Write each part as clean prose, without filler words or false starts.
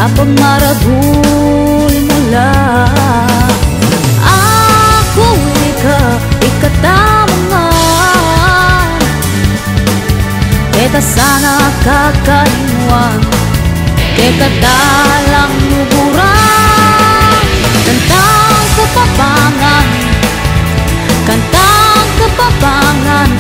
Kapag maragul mula ako ikatamangan, kita sana kakainwan, kita dalang luburan. Kantang kapapangan, kantang kapapangan,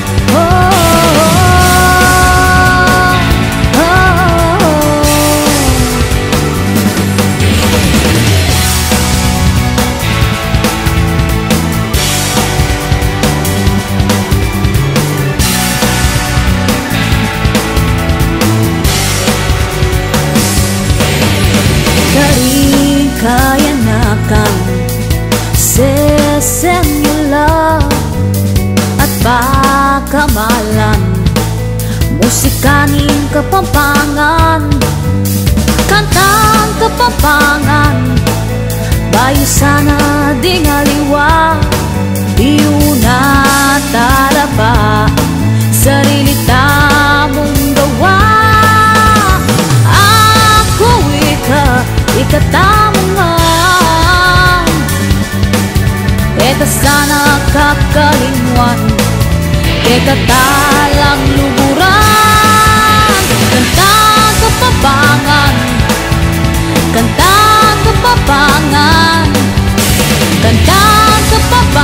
kayanakan sesemula at pakamalan, musikaning kapampangan, kantang kapampangan, bayu sana dingaliwa, iuna tarapa, sarili tamong gawa. Ako ikatamangan, kita sana kakalinwan, kita talang luburan. Kantang kapapangan, kantang kapapangan, kantang kapapangan.